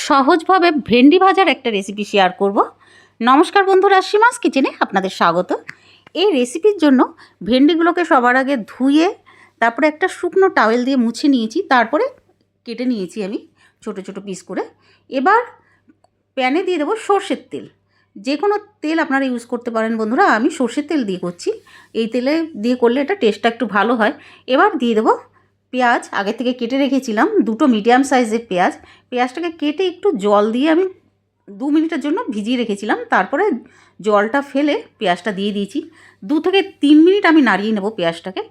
সহজভাবে ভেন্ডি ভাজার একটা রেসিপি শেয়ার করব। নমস্কার বন্ধুরা, সীমাস কিচেনে আপনাদের স্বাগত। এই রেসিপির জন্য ভেন্ডিগুলোকে সবার আগে ধুয়ে তারপরে একটা শুকনো টাওয়েল দিয়ে মুছে নিয়েছি, তারপরে কেটে নিয়েছি আমি ছোট ছোট পিস করে। এবার প্যানে দিয়ে দেবো সর্ষের তেল। যে কোনো তেল আপনারা ইউজ করতে পারেন বন্ধুরা, আমি সর্ষের তেল দিয়ে করছি। এই তেলে দিয়ে করলে এটা টেস্টটা একটু ভালো হয়। এবার দিয়ে দেবো পেঁয়াজ, আগে থেকে কেটে রেখেছিলাম দুটো মিডিয়াম সাইজের পেঁয়াজ। পেঁয়াজটাকে কেটে একটু জল দিয়ে আমি 2 মিনিটের জন্য ভিজিয়ে রেখেছিলাম, তারপরে জলটা ফেলে পেঁয়াজটা দিয়ে দিয়েছি। 2 থেকে 3 মিনিট আমি নাড়িয়ে নেব পেঁয়াজটাকে।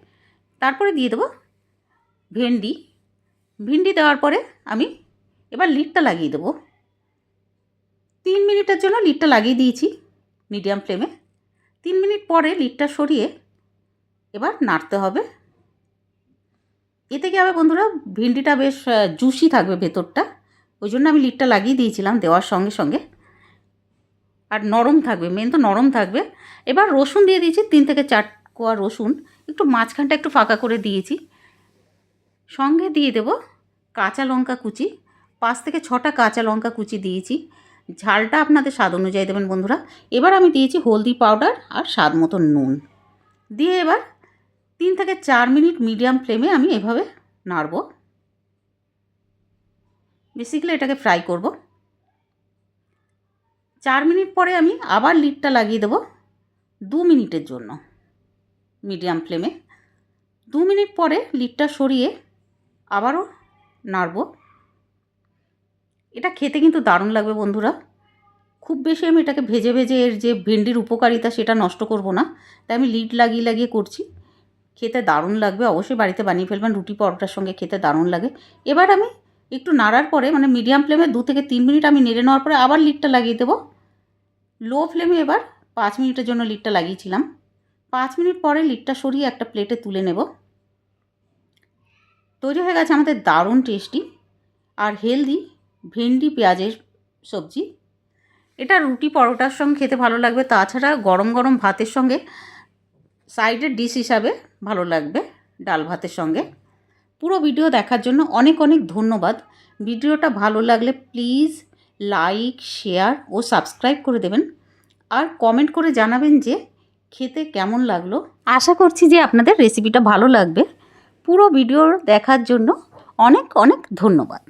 তারপরে দিয়ে দেবো ভিন্ডি দেওয়ার পরে আমি এবার লিডটা লাগিয়ে দেবো। 3 মিনিটের জন্য লিডটা লাগিয়ে দিয়েছি মিডিয়াম ফ্লেমে। 3 মিনিট পরে লিডটা সরিয়ে এবার নাড়তে হবে। এতে কি হবে বন্ধুরা, ভিন্ডিটা বেশ জুসি থাকবে ভেতরটা, ওই জন্য আমি লিডটা লাগিয়ে দিয়েছিলাম দেওয়ার সঙ্গে সঙ্গে। আর নরম থাকবে, মেন তো নরম থাকবে। এবার রসুন দিয়ে দিয়েছি, 3 থেকে 4 কোয়া রসুন, একটু মাঝখানটা একটু ফাঁকা করে দিয়েছি। সঙ্গে দিয়ে দেব কাঁচা লঙ্কা কুচি, 5 থেকে 6টা কাঁচা লঙ্কা কুচি দিয়েছি। ঝালটা আপনাদের স্বাদ অনুযায়ী দেবেন বন্ধুরা। এবার আমি দিয়েছি হলদি পাউডার আর স্বাদ মতো নুন দিয়ে এবার 3 থেকে 4 মিনিট মিডিয়াম ফ্লেমে আমি এভাবে নাড়ব। বেসিক্যালি এটাকে ফ্রাই করব। 4 মিনিট পরে আমি আবার লিডটা লাগিয়ে দেব 2 মিনিটের জন্য মিডিয়াম ফ্লেমে। 2 মিনিট পরে লিডটা সরিয়ে আবারও নাড়ব। এটা খেতে কিন্তু দারুণ লাগবে বন্ধুরা। খুব বেশি আমি এটাকে ভেজে ভেজে এর যে ভেন্ডির উপকারিতা সেটা নষ্ট করব না, তাই আমি লিড লাগিয়ে লাগিয়ে করছি। খেতে দারুণ লাগবে, অবশ্যই বাড়িতে বানিয়ে ফেলবেন, রুটি পরোটার সঙ্গে খেতে দারুণ লাগে। এবার আমি একটু নাড়ার পরে, মানে মিডিয়াম ফ্লেমে 2 থেকে 3 মিনিট আমি নেড়ে নেওয়ার পরে আবার লিডটা লাগিয়ে দেবো। লো ফ্লেমে এবার 5 মিনিটের জন্য লিডটা লাগিয়েছিলাম। 5 মিনিট পরে লিডটা সরিয়ে একটা প্লেটে তুলে নেব। তৈরি হয়ে গেছে আমাদের দারুণ টেস্টি আর হেলদি ভেন্ডি পেঁয়াজের সবজি। এটা রুটি পরোটার সঙ্গে খেতে ভালো লাগবে, তাছাড়া গরম গরম ভাতের সঙ্গে সাইডের ডিশ হিসাবে ভালো লাগবে, ডাল ভাতের সঙ্গে। পুরো ভিডিও দেখার জন্য অনেক অনেক ধন্যবাদ। ভিডিওটা ভালো লাগলে প্লিজ লাইক, শেয়ার ও সাবস্ক্রাইব করে দেবেন। আর কমেন্ট করে জানাবেন যে খেতে কেমন লাগলো। আশা করছি যে আপনাদের রেসিপিটা ভালো লাগবে। পুরো ভিডিও দেখার জন্য অনেক অনেক ধন্যবাদ।